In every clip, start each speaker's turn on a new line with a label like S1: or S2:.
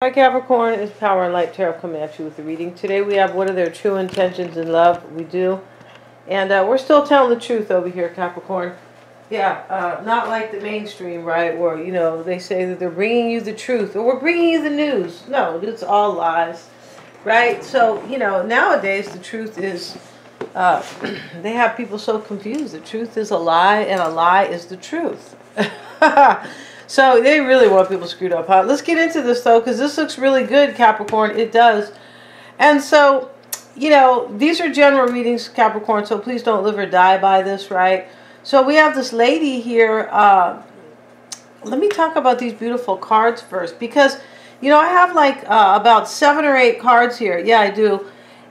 S1: Hi Capricorn, it's Power and Light Tarot coming at you with the reading. Today we have what are their true intentions in love. We do. And we're still telling the truth over here, Capricorn. Yeah, not like the mainstream, right? Or, you know, they say that they're bringing you the truth. Or we're bringing you the news. No, it's all lies, right? So, you know, nowadays the truth is, they have people so confused. The truth is a lie and a lie is the truth. So they really want people screwed up, huh? Let's get into this, though, because this looks really good, Capricorn. It does. And so, you know, these are general readings, Capricorn, so please don't live or die by this, right? So we have this lady here. Let me talk about these beautiful cards first, because, you know, I have like about 7 or 8 cards here. Yeah, I do.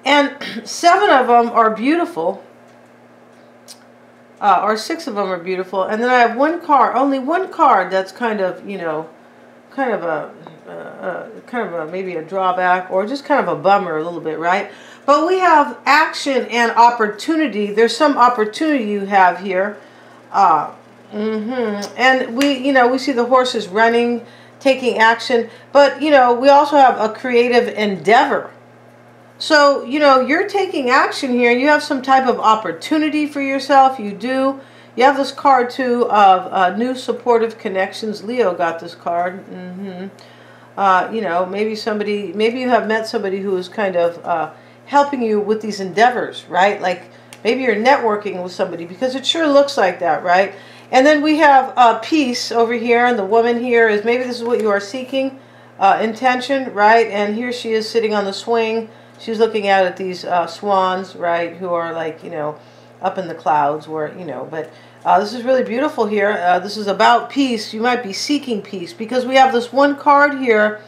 S1: And 7 of them are beautiful. Or 6 of them are beautiful, and then I have only one card that's kind of, you know, kind of a maybe a drawback or just kind of a bummer a little bit, right? But we have action and opportunity. There's some opportunity you have here, and we see the horses running, taking action, but you know we also have a creative endeavor. So, you know, you're taking action here. You have some type of opportunity for yourself. You do. You have this card, too, of new supportive connections. Leo got this card. You know, maybe you have met somebody who is kind of helping you with these endeavors, right? Like, maybe you're networking with somebody, because it sure looks like that, right? And then we have peace over here, and the woman here is, maybe this is what you are seeking, intention, right? And here she is sitting on the swing. She's looking out at these swans, right, who are like, you know, up in the clouds, where, you know, but this is really beautiful here. This is about peace. You might be seeking peace, because we have this one card here,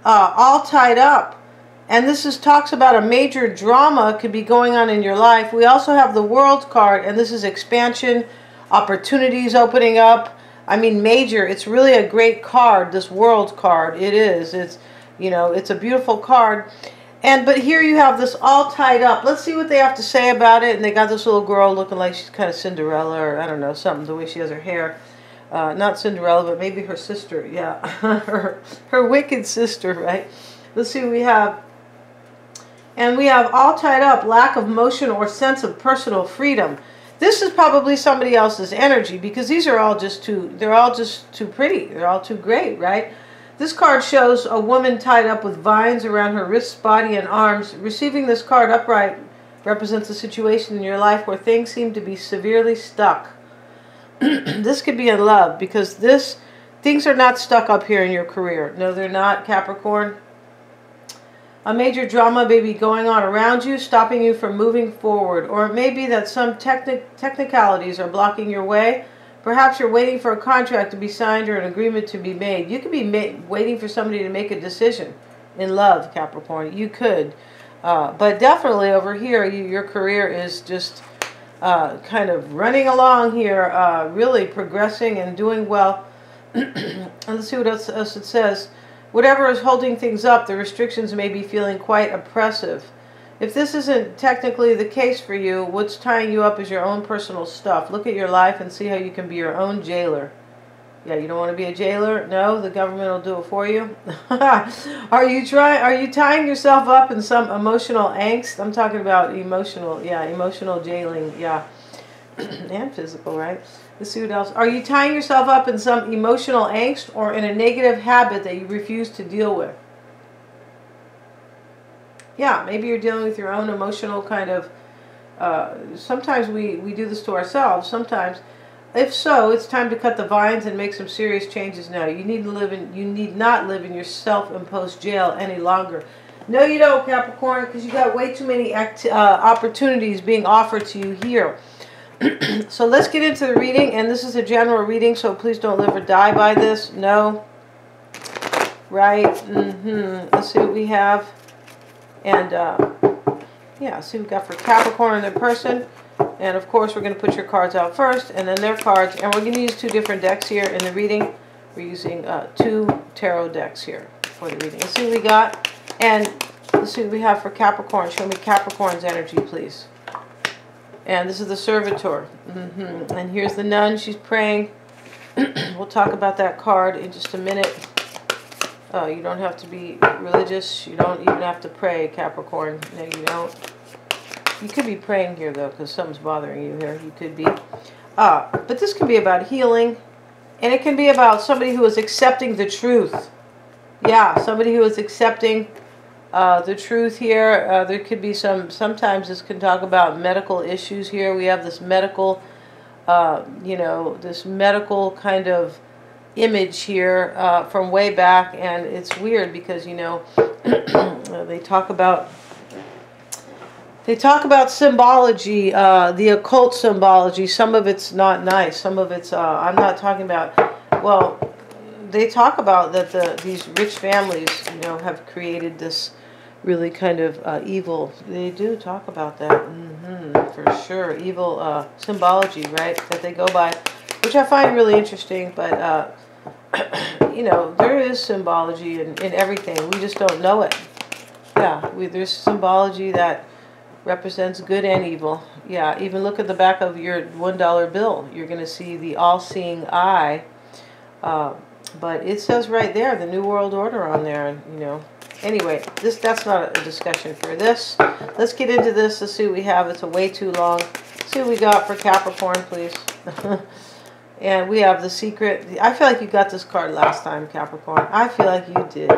S1: all tied up. And this talks about a major drama could be going on in your life. We also have the World card, and this is expansion, opportunities opening up. I mean, major. It's really a great card, this World card. It is. It's, you know, it's a beautiful card. But here you have this all tied up. Let's see what they have to say about it. And they got this little girl looking like she's kind of Cinderella, or I don't know, something, the way she has her hair. Not Cinderella, but maybe her sister. Yeah, her wicked sister, right? Let's see what we have. And we have all tied up, lack of motion or sense of personal freedom. This is probably somebody else's energy, because these are all just they're all just too pretty. They're all too great, right? This card shows a woman tied up with vines around her wrists, body, and arms. Receiving this card upright represents a situation in your life where things seem to be severely stuck. This could be in love, because things are not stuck up here in your career. No, they're not, Capricorn. A major drama may be going on around you, stopping you from moving forward. Or it may be that some technicalities are blocking your way. Perhaps you're waiting for a contract to be signed or an agreement to be made. You could be waiting for somebody to make a decision in love, Capricorn. You could. But definitely over here, your career is just kind of running along here, really progressing and doing well. And let's see what else it says. Whatever is holding things up, the restrictions may be feeling quite oppressive. If this isn't technically the case for you, what's tying you up is your own personal stuff. Look at your life and see how you can be your own jailer. Yeah, you don't want to be a jailer? No, the government will do it for you. Are you tying yourself up in some emotional angst? I'm talking about emotional jailing, yeah. And physical, right? Let's see what else. Are you tying yourself up in some emotional angst or in a negative habit that you refuse to deal with? Yeah, maybe you're dealing with your own emotional kind of, sometimes we do this to ourselves, sometimes. If so, it's time to cut the vines and make some serious changes now. You need not live in your self-imposed jail any longer. No, you don't, Capricorn, because you got way too many opportunities being offered to you here. So let's get into the reading, and this is a general reading, so please don't live or die by this. No. Right? Let's see what we have. And, yeah, see what we got for Capricorn and their person. And, of course, we're going to put your cards out first, and then their cards. And we're going to use 2 different decks here in the reading. We're using 2 tarot decks here for the reading. Let's see what we got. And let's see what we have for Capricorn. Show me Capricorn's energy, please. And this is the servitor. And here's the nun. She's praying. We'll talk about that card in just a minute. Oh, you don't have to be religious. You don't even have to pray, Capricorn. No, you don't. You could be praying here, though, because something's bothering you here. You could be. But this can be about healing. And it can be about somebody who is accepting the truth. Yeah, somebody who is accepting the truth here. There could be sometimes this can talk about medical issues here. We have this medical, you know, this medical kind of image here from way back. And it's weird because, you know, they talk about symbology, the occult symbology. Some of it's not nice. Some of it's, I'm not talking about, well, they talk about that these rich families, you know, have created this really kind of evil. They do talk about that, for sure. Evil symbology, right, that they go by, which I find really interesting. But, you know, there is symbology in everything. We just don't know it. Yeah, there's symbology that represents good and evil. Yeah, even look at the back of your $1 bill. You're going to see the all-seeing eye. But it says right there, the New World Order on there, and, you know. Anyway, that's not a discussion for this. Let's get into this. Let's see what we have. It's way too long. Let's see what we got for Capricorn, please. And we have the secret. I feel like you got this card last time, Capricorn. I feel like you did.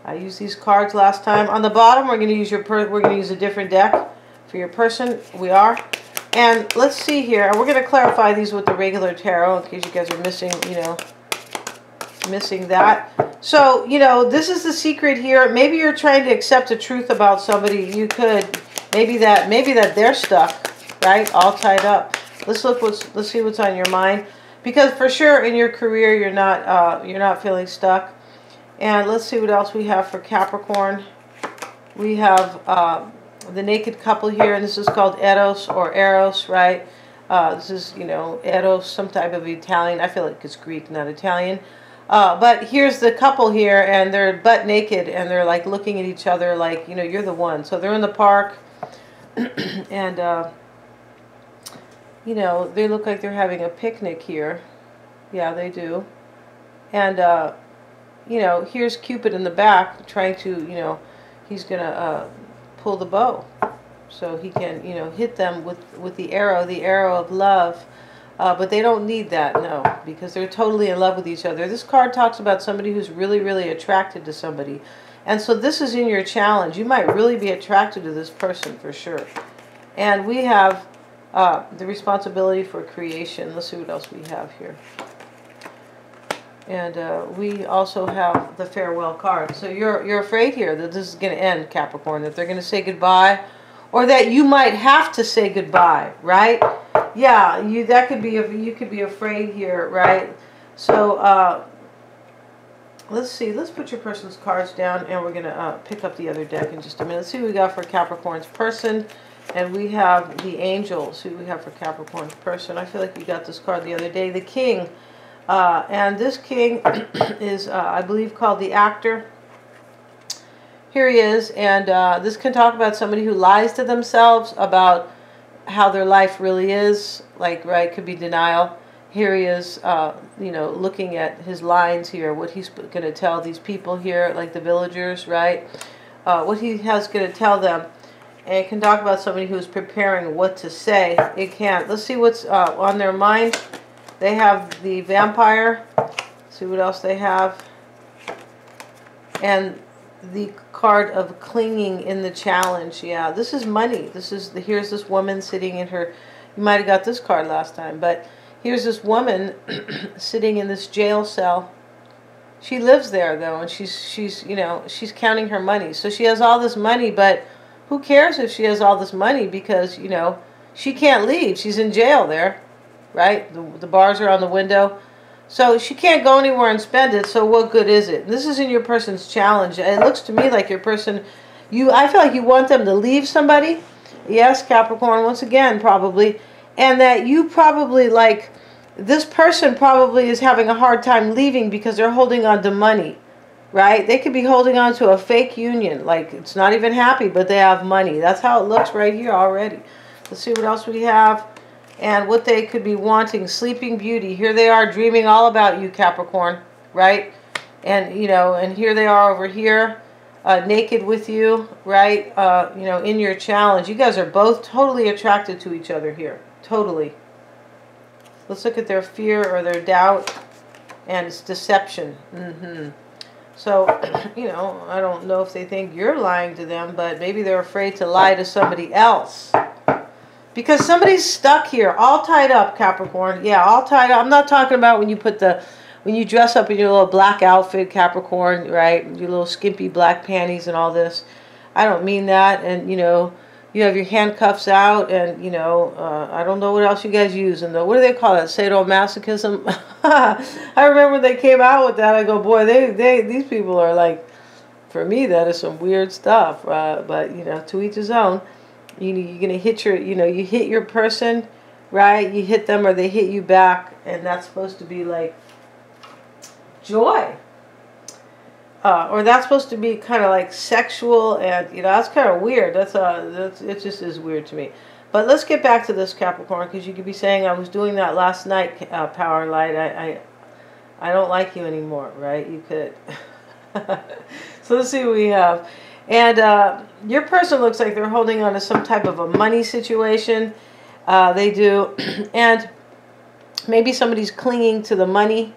S1: I used these cards last time. On the bottom, we're going to use we're going to use a different deck for your person. We are. And let's see here. We're going to clarify these with the regular tarot in case you guys are missing, you know, missing that. So, you know, this is the secret here. Maybe you're trying to accept the truth about somebody. You could maybe that they're stuck, right? All tied up. Let's see what's on your mind, because for sure in your career you're not feeling stuck. And let's see what else we have for Capricorn. We have the naked couple here, and this is called Eros or Eros, right? This is, you know, Eros, some type of Italian. I feel like it's Greek, not Italian. But here's the couple here, and they're butt naked, and they're like looking at each other like, you know, you're the one. So they're in the park, and you know, they look like they're having a picnic here. Yeah, they do. And you know, here's Cupid in the back trying to, you know, he's gonna pull the bow so he can, you know, hit them with the arrow of love. But they don't need that, no, because they're totally in love with each other. This card talks about somebody who's really, really attracted to somebody. And so this is in your challenge. You might really be attracted to this person for sure. And we have the responsibility for creation. Let's see what else we have here. And we also have the farewell card. So you're afraid here that this is going to end, Capricorn, that they're going to say goodbye, or that you might have to say goodbye, right? Yeah, that could be, you could be afraid here, right? So let's see. Let's put your person's cards down, and we're going to pick up the other deck in just a minute. Let's see what we got for Capricorn's person. And we have the angel. See what we have for Capricorn's person. I feel like you got this card the other day. The king. And this king is, I believe, called the actor. Here he is. And this can talk about somebody who lies to themselves about how their life really is. Like, right, could be denial. Here he is, you know, looking at his lines here. What he's going to tell these people here, like the villagers, right? What he has going to tell them. And it can talk about somebody who's preparing what to say. It can't. Let's see what's on their mind. They have the vampire. See what else they have. And the card of clinging in the challenge. Yeah, this is money. Here's this woman sitting in her, you might have got this card last time, but here's this woman sitting in this jail cell. She lives there though, and she's you know, she's counting her money. So she has all this money, but who cares if she has all this money, because, you know, she can't leave. She's in jail there, right? The bars are on the window. So she can't go anywhere and spend it, so what good is it? This is in your person's challenge. It looks to me like your person, I feel like you want them to leave somebody. Yes, Capricorn, once again, probably. And that you probably, like, this person probably is having a hard time leaving because they're holding on to money. Right? They could be holding on to a fake union. Like, it's not even happy, but they have money. That's how it looks right here already. Let's see what else we have. And what they could be wanting. Sleeping Beauty. Here they are dreaming all about you, Capricorn. Right? And, you know, and here they are over here, naked with you, right? You know, in your challenge. You guys are both totally attracted to each other here. Totally. Let's look at their fear or their doubt. And it's deception. So, you know, I don't know if they think you're lying to them, but maybe they're afraid to lie to somebody else. Because somebody's stuck here, all tied up, Capricorn. Yeah, all tied up. I'm not talking about when you put when you dress up in your little black outfit, Capricorn, right? Your little skimpy black panties and all this. I don't mean that. And, you know, you have your handcuffs out and, you know, I don't know what else you guys use. And what do they call it? Sadomasochism? I remember when they came out with that. I go, boy, these people are like, for me, that is some weird stuff. But, you know, to each his own. You're going to hit you hit your person, right? You hit them or they hit you back. And that's supposed to be like joy. Or that's supposed to be kind of like sexual, and you know, that's kind of weird. It just is weird to me. But let's get back to this, Capricorn, because you could be saying, I was doing that last night, Power and Light. I don't like you anymore, right? You could. So let's see what we have. And your person looks like they're holding on to some type of a money situation. They do. And maybe somebody's clinging to the money.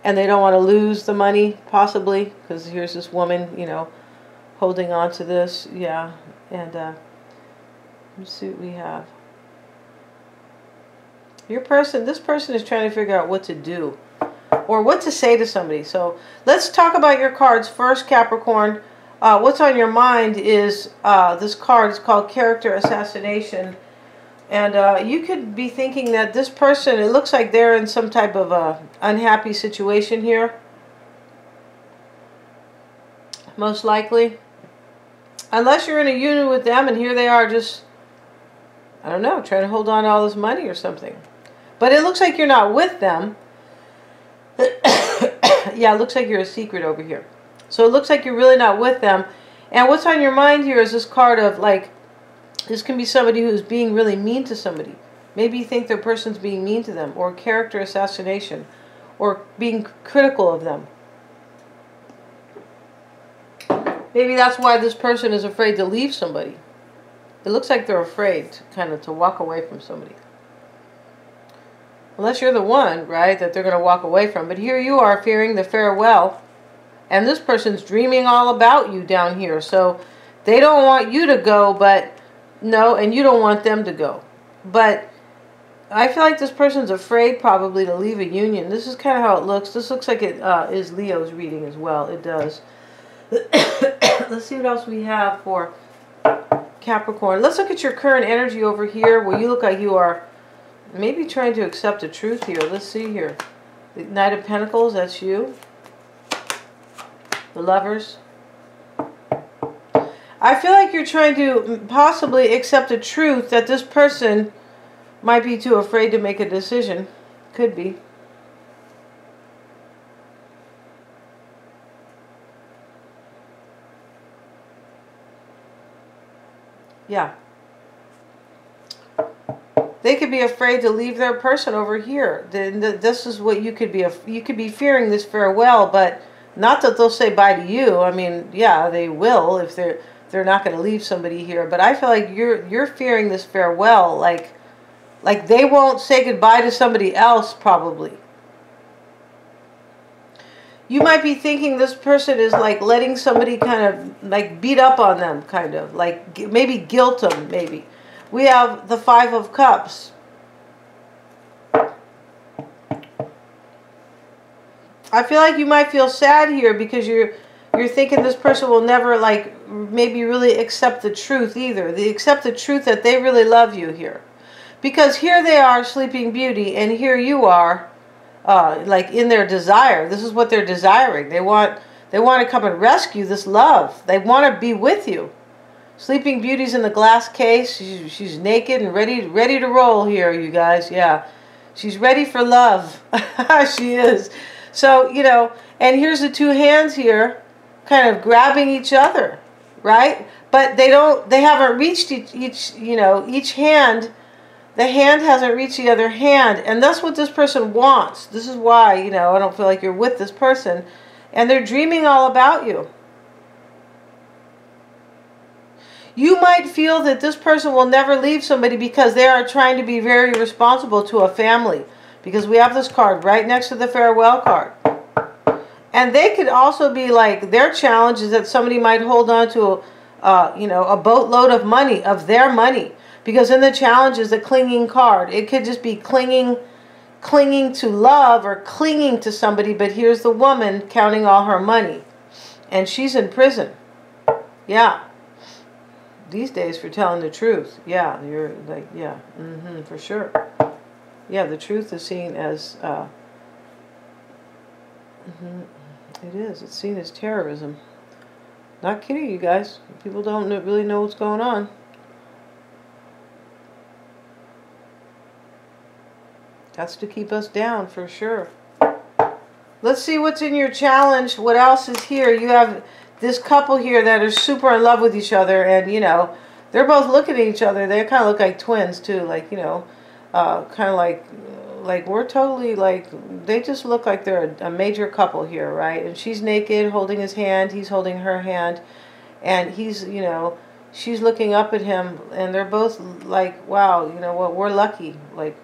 S1: And they don't want to lose the money, possibly, because here's this woman, you know, holding on to this. Yeah, and let's see what we have. This person is trying to figure out what to do or what to say to somebody. So let's talk about your cards first, Capricorn. What's on your mind is this card. It's called Character Assassination. And you could be thinking that this person, it looks like they're in some type of a unhappy situation here. Most likely. Unless you're in a union with them and here they are just, I don't know, trying to hold on to all this money or something. But it looks like you're not with them. Yeah, it looks like you're a secret over here. So it looks like you're really not with them. And what's on your mind here is this card of like, this can be somebody who's being really mean to somebody. Maybe you think their person's being mean to them, or character assassination, or being critical of them. Maybe that's why this person is afraid to leave somebody. It looks like they're afraid kind of to walk away from somebody. Unless you're the one, right, that they're going to walk away from. But here you are fearing the farewell. And this person's dreaming all about you down here. So they don't want you to go, but no, and you don't want them to go. But I feel like this person's afraid probably to leave a union. This is kind of how it looks. This looks like it is Leo's reading as well. It does. Let's see what else we have for Capricorn. Let's look at your current energy over here where you look like you are maybe trying to accept the truth here. Let's see here. The Knight of Pentacles, that's you. The Lovers. I feel like you're trying to possibly accept the truth that this person might be too afraid to make a decision. Could be. Yeah. They could be afraid to leave their person over here. This is what you could be. You could be fearing this farewell, but not that they'll say bye to you. I mean, yeah, they will if they're not going to leave somebody here. But I feel like you're fearing this farewell, like they won't say goodbye to somebody else probably. You might be thinking this person is like letting somebody kind of like beat up on them, kind of like maybe guilt them, maybe. We have the Five of Cups. I feel like you might feel sad here because you're thinking this person will never like maybe really accept the truth either. They accept the truth that they really love you here. Because here they are, Sleeping Beauty, and here you are like in their desire. This is what they're desiring. They want to come and rescue this love. They want to be with you. Sleeping Beauty's in the glass case. She's naked and ready to roll here, you guys. Yeah. She's ready for love. She is. So, you know, and here's the two hands here kind of grabbing each other, right? But they haven't reached each hand. The hand hasn't reached the other hand, and that's what this person wants. This is why, you know, I don't feel like you're with this person. And they're dreaming all about you. You might feel that this person will never leave somebody because they are trying to be very responsible to a family. Because we have this card right next to the farewell card. And they could also be like, their challenge is that somebody might hold on to a boatload of money, of their money. Because in the challenge is the clinging card. It could just be clinging to love or clinging to somebody. But here's the woman counting all her money. And she's in prison. Yeah. These days for telling the truth. Yeah, you're like, yeah, for sure. Yeah, the truth is seen as, it is. It's seen as terrorism. Not kidding, you guys. People don't really know what's going on. That's to keep us down, for sure. Let's see what's in your challenge. What else is here? You have this couple here that are super in love with each other, and, you know, they're both looking at each other. They kind of look like twins, too. Like, you know, kind of like we're totally, like, they just look like they're a major couple here, right? And she's naked, holding his hand. He's holding her hand. And he's, you know, she's looking up at him, and they're both like, wow, you know what, we're lucky. Like,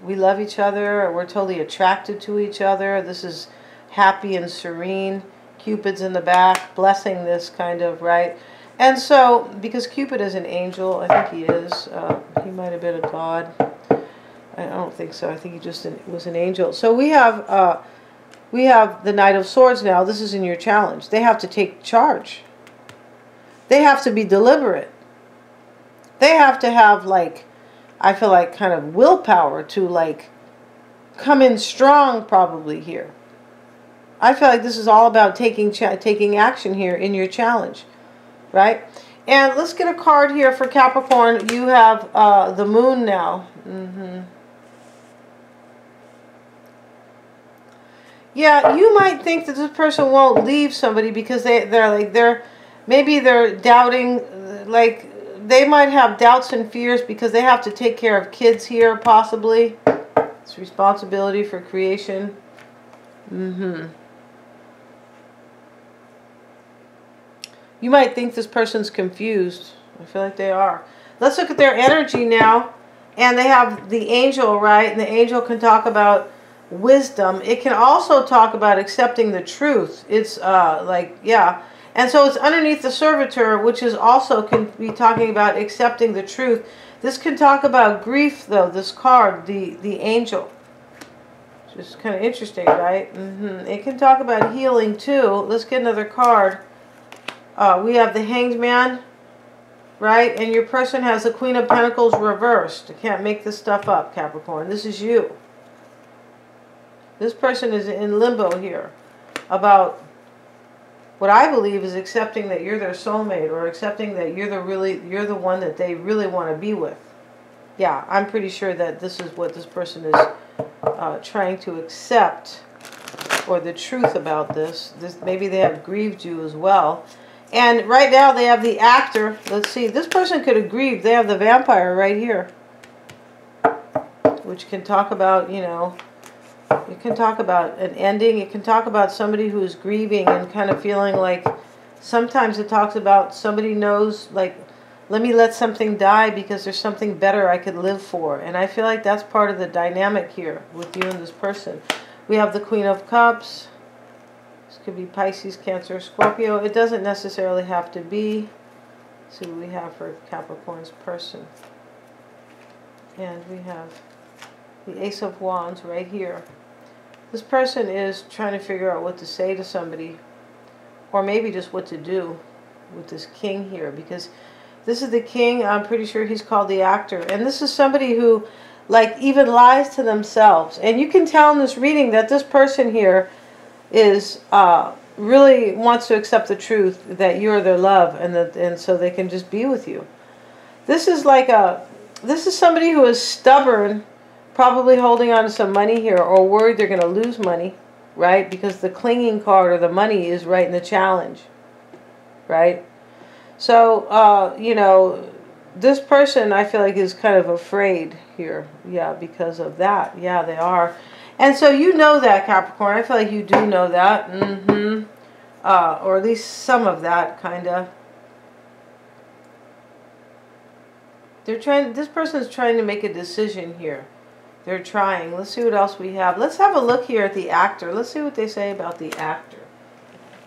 S1: we love each other, we're totally attracted to each other. This is happy and serene. Cupid's in the back, blessing this kind of, right? And so, because Cupid is an angel, I think he is. He might have been a god. I don't think so. I think he just was an angel. So we have the Knight of Swords now. This is in your challenge. They have to take charge. They have to be deliberate. They have to have, like, I feel like, kind of willpower to, like, come in strong probably here. I feel like this is all about taking action here in your challenge, right? And let's get a card here for Capricorn. You have the Moon now. Yeah, you might think that this person won't leave somebody because maybe they're doubting, like, they might have doubts and fears because they have to take care of kids here, possibly. It's responsibility for creation. You might think this person's confused. I feel like they are. Let's look at their energy now. And they have the angel, right? And the angel can talk about wisdom. It can also talk about accepting the truth. It's like, yeah. And so it's underneath the servitor, which is also can be talking about accepting the truth. This can talk about grief, though, this card, the angel. Which is kind of interesting, right? It can talk about healing, too. Let's get another card. We have the Hanged Man, right? And your person has the Queen of Pentacles reversed. I can't make this stuff up, Capricorn. This is you. This person is in limbo here about what I believe is accepting that you're their soulmate, or accepting that you're the one that they really want to be with. Yeah, I'm pretty sure that this is what this person is trying to accept, or the truth about this. Maybe they have grieved you as well. And right now they have the Actor. Let's see. This person could have grieved. They have the Vampire right here, which can talk about, you know, it can talk about an ending. It can talk about somebody who is grieving and kind of feeling like, sometimes it talks about somebody knows, like, let me let something die because there's something better I could live for. And I feel like that's part of the dynamic here with you and this person. We have the Queen of Cups. This could be Pisces, Cancer, Scorpio. It doesn't necessarily have to be. Let's see what we have for Capricorn's person. And we have the Ace of Wands right here. This person is trying to figure out what to say to somebody, or maybe just what to do with this King here, because this is the King. I'm pretty sure he's called the Actor. And this is somebody who, like, even lies to themselves. And you can tell in this reading that this person here is really wants to accept the truth that you're their love, and so they can just be with you. This is like this is somebody who is stubborn, probably holding on to some money here, or worried they're going to lose money, right? Because the clinging card, or the money, is right in the challenge, right? So, you know, this person, I feel like, is kind of afraid here. Yeah, because of that. Yeah, they are. And so you know that, Capricorn. I feel like you do know that. Or at least some of that, kind of. This person is trying to make a decision here. They're trying. Let's see what else we have. Let's have a look here at the actor. Let's see what they say about the actor.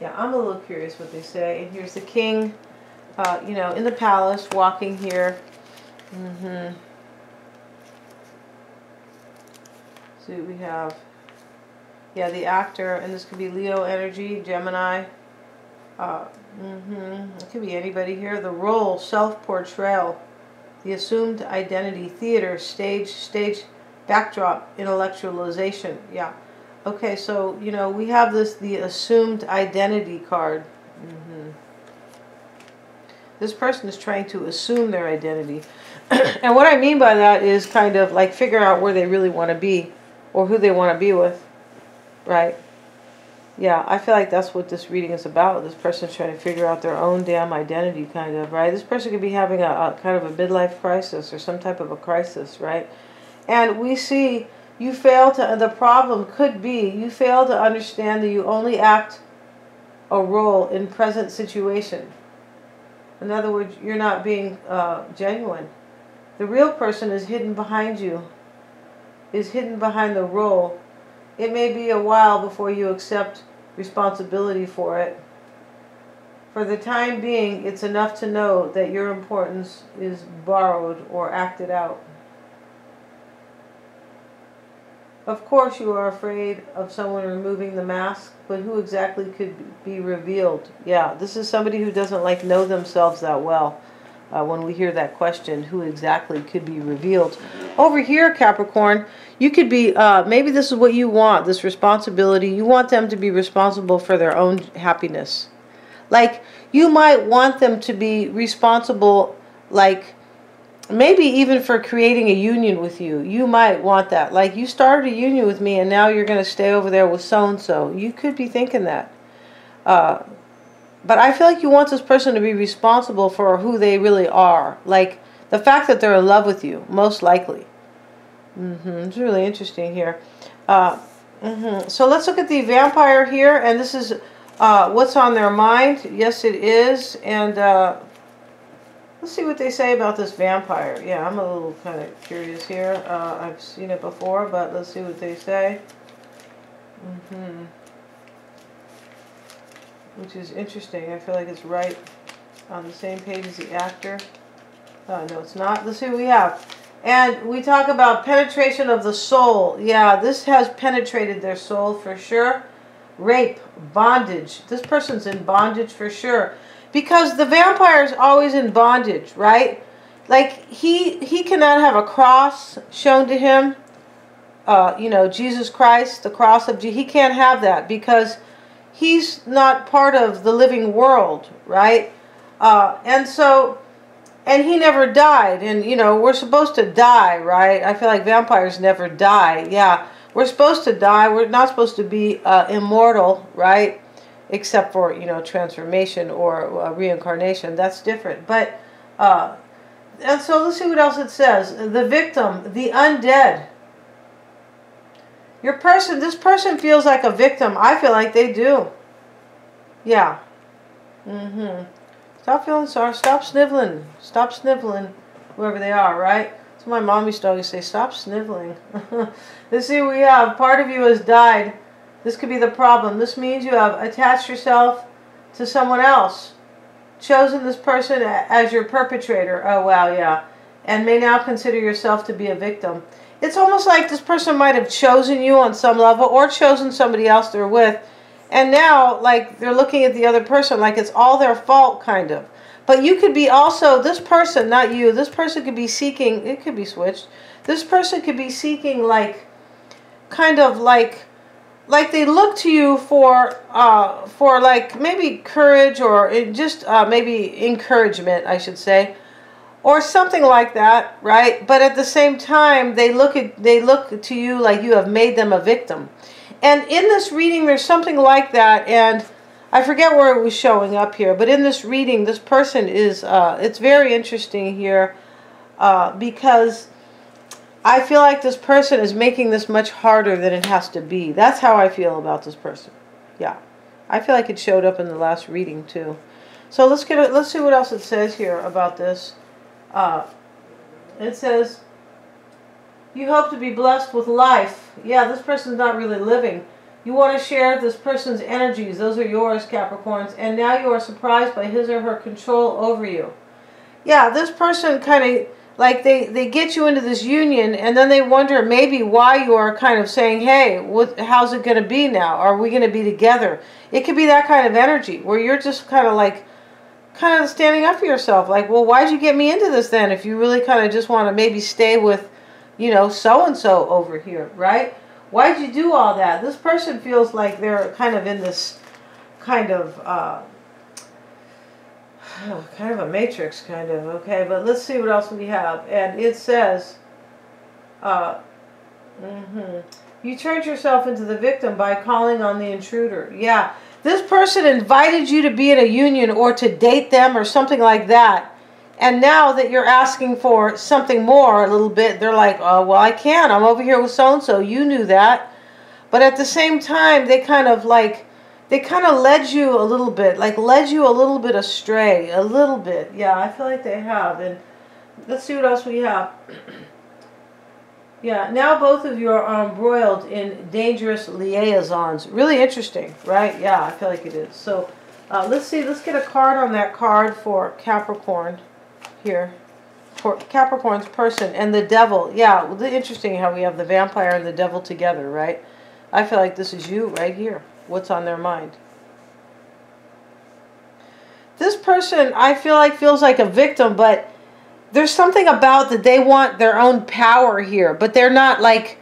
S1: Yeah, I'm a little curious what they say. And here's the king, you know, in the palace, walking here. See what we have. Yeah, the actor, and this could be Leo energy, Gemini. It could be anybody here. The role, self-portrayal, the assumed identity, theater, stage backdrop, intellectualization. Yeah. Okay, so, you know, we have the assumed identity card. This person is trying to assume their identity. And what I mean by that is kind of like figure out where they really want to be or who they want to be with, right? Yeah, I feel like that's what this reading is about. This person's trying to figure out their own damn identity, kind of, right? This person could be having a kind of a midlife crisis or some type of a crisis, right? And we see you fail to, the problem could be you fail to understand that you only act a role in present situation. In other words, you're not being genuine. The real person is hidden behind you, is hidden behind the role. It may be a while before you accept responsibility for it. For the time being, it's enough to know that your importance is borrowed or acted out. Of course you are afraid of someone removing the mask, but who exactly could be revealed? Yeah, this is somebody who doesn't like know themselves that well. When we hear that question, who exactly could be revealed? Over here, Capricorn, you could be, maybe this is what you want, this responsibility. You want them to be responsible for their own happiness. Like, you might want them to be responsible, like, maybe even for creating a union with you. You might want that. Like, you started a union with me and now you're going to stay over there with so-and-so. You could be thinking that. But I feel like you want this person to be responsible for who they really are. Like, the fact that they're in love with you, most likely. It's really interesting here. So let's look at the vampire here. And this is what's on their mind. Yes, it is. And let's see what they say about this vampire. Yeah, I'm a little kind of curious here. I've seen it before, but let's see what they say. Which is interesting. I feel like it's right on the same page as the actor. No, it's not. Let's see what we have. And we talk about penetration of the soul. Yeah, this has penetrated their soul for sure. Rape, bondage. This person's in bondage for sure. Because the vampire is always in bondage, right? Like, he cannot have a cross shown to him. You know, Jesus Christ, the cross of Jesus. He can't have that because he's not part of the living world, right? And he never died. And, you know, we're supposed to die, right? I feel like vampires never die. Yeah, we're supposed to die. We're not supposed to be immortal, right? Except for, you know, transformation or reincarnation. That's different. But, and so let's see what else it says. The victim, the undead. This person feels like a victim. I feel like they do. Yeah. Stop feeling sorry. Stop sniveling. Stop sniveling, whoever they are, right? So my mom used to always say, stop sniveling. Let's see what we have. Part of you has died. This could be the problem. This means you have attached yourself to someone else. Chosen this person as your perpetrator. Oh, wow, yeah. And may now consider yourself to be a victim. It's almost like this person might have chosen you on some level or chosen somebody else they're with. And now, like, they're looking at the other person like it's all their fault, kind of. But you could be also, this person, not you, this person could be seeking, it could be switched. This person could be seeking, like, kind of like they look to you for like, maybe courage or just maybe encouragement, I should say. Or something like that, right? But at the same time, they look to you like you have made them a victim. And in this reading, there's something like that, and I forget where it was showing up here, but in this reading, this person is, it's very interesting here, because I feel like this person is making this much harder than it has to be. That's how I feel about this person. Yeah. I feel like it showed up in the last reading too. So let's see what else it says here about this. It says, you hope to be blessed with life. Yeah, this person's not really living. You want to share this person's energies. Those are yours, Capricorns. And now you are surprised by his or her control over you. Yeah, this person kind of, like they get you into this union, and then they wonder maybe why you are kind of saying, hey, how's it going to be now? Are we going to be together? It could be that kind of energy where you're just kind of standing up for yourself. Like, well, why'd you get me into this then if you really kind of just want to maybe stay with, you know, so-and-so over here, right? Why'd you do all that? This person feels like they're kind of in this kind of a matrix kind of, okay? But let's see what else we have. And it says, you turned yourself into the victim by calling on the intruder. Yeah, this person invited you to be in a union or to date them or something like that. And now that you're asking for something more a little bit, they're like, oh, well, I can't. I'm over here with so-and-so. You knew that. But at the same time, they kind of led you a little bit, astray, a little bit. Yeah, I feel like they have. And let's see what else we have. Yeah, now both of you are embroiled in dangerous liaisons. Really interesting, right? Yeah, I feel like it is. So let's see. Let's get a card on that card for Capricorn here. For Capricorn's person and the devil. Yeah, interesting how we have the vampire and the devil together, right? I feel like this is you right here. What's on their mind? This person, I feel like, feels like a victim, but there's something about that they want their own power here, but they're not like,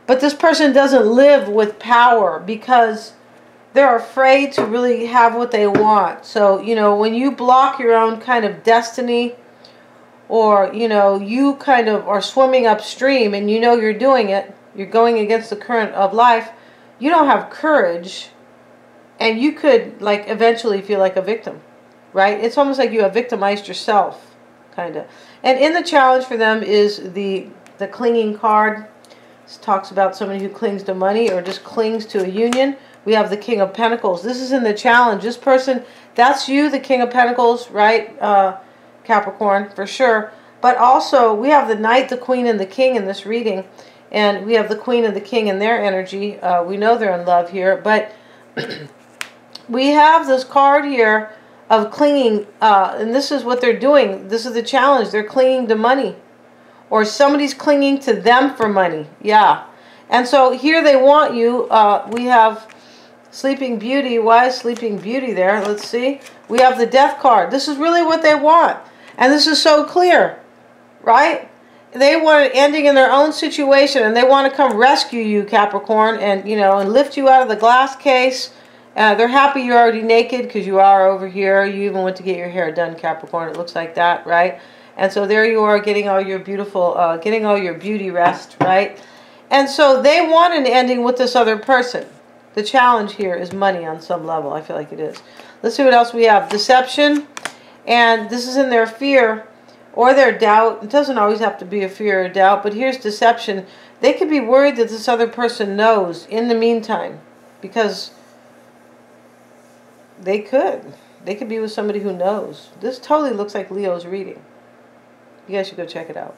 S1: but this person doesn't live with power because they're afraid to really have what they want. So, you know, when you block your own kind of destiny, or, you know, you kind of are swimming upstream and you know you're doing it, you're going against the current of life, you don't have courage, and you could, like, eventually feel like a victim, right? It's almost like you have victimized yourself, kind of. And in the challenge for them is the clinging card. This talks about somebody who clings to money or just clings to a union. We have the King of Pentacles. This is in the challenge. This person, that's you, the King of Pentacles, right, Capricorn, for sure. But also, we have the Knight, the Queen, and the King in this reading. And we have the Queen and the King in their energy. We know they're in love here. But we have this card here of clinging. And this is what they're doing. This is the challenge. They're clinging to money. Or somebody's clinging to them for money. Yeah. And so here they want you. We have Sleeping Beauty. Why is Sleeping Beauty there? Let's see. We have the Death card. This is really what they want. And this is so clear. Right? They want an ending in their own situation, and they want to come rescue you, Capricorn, and, you know, and lift you out of the glass case. They're happy you're already naked because you are over here. You even went to get your hair done, Capricorn. It looks like that, right? And so there you are, getting all your beautiful, getting all your beauty rest, right? And so they want an ending with this other person. The challenge here is money on some level. I feel like it is. Let's see what else we have. Deception, and this is in their fear or their doubt. It doesn't always have to be a fear or doubt, but here's deception. They could be worried that this other person knows in the meantime, because they could be with somebody who knows. This totally looks like Leo's reading. You guys should go check it out.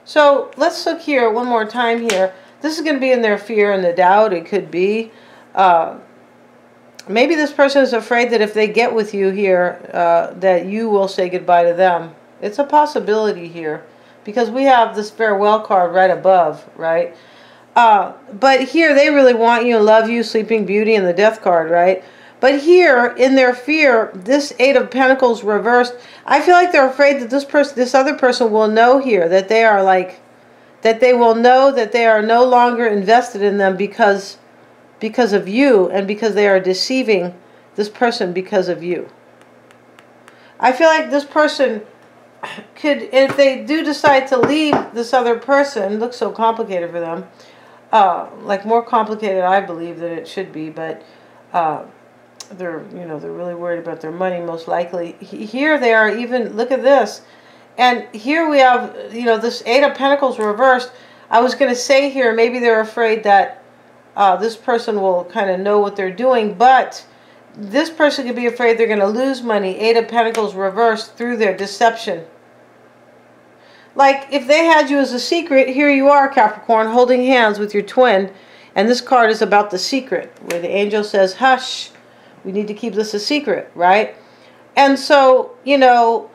S1: So let's look here one more time here. This is going to be in their fear and the doubt. It could be. Maybe this person is afraid that if they get with you here, that you will say goodbye to them. It's a possibility here, because we have this farewell card right above, right? But here they really want you and love you, Sleeping Beauty, and the Death card, right? But here, in their fear, this Eight of Pentacles reversed, I feel like they're afraid that this other person will know here, that they are like, that they will know that they are no longer invested in them because of you, and because they are deceiving this person because of you. I feel like this person could, if they do decide to leave this other person, it looks so complicated for them, like more complicated, I believe, than it should be, but they're really worried about their money, most likely. Here they are even, look at this, And here we have, you know, this Eight of Pentacles reversed. I was going to say here, maybe they're afraid that this person will kind of know what they're doing, but this person could be afraid they're going to lose money. Eight of Pentacles reversed through their deception. Like if they had you as a secret, here you are, Capricorn, holding hands with your twin. And this card is about the secret, where the angel says, hush, we need to keep this a secret, right? And so, you know,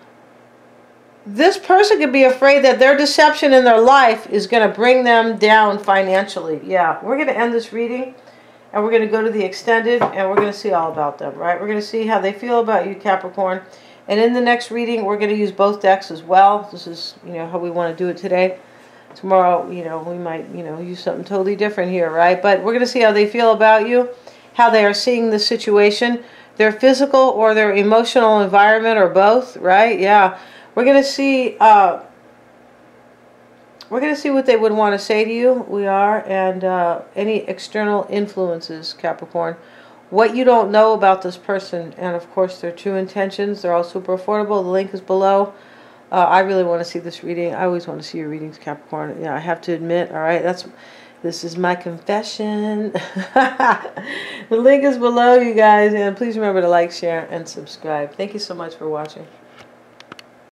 S1: this person could be afraid that their deception in their life is going to bring them down financially. Yeah, we're going to end this reading, and we're going to go to the extended, and we're going to see all about them, right? We're going to see how they feel about you, Capricorn. And in the next reading, we're going to use both decks as well. This is, you know, how we want to do it today. Tomorrow, you know, we might, you know, use something totally different here, right? But we're going to see how they feel about you, how they are seeing the situation, their physical or their emotional environment, or both, right? Yeah. We're going to see what they would want to say to you. We are. And any external influences, Capricorn. What you don't know about this person. And, of course, their true intentions. They're all super affordable. The link is below. I really want to see this reading. I always want to see your readings, Capricorn. Yeah, I have to admit. All right. This is my confession. The link is below, you guys. And please remember to like, share, and subscribe. Thank you so much for watching.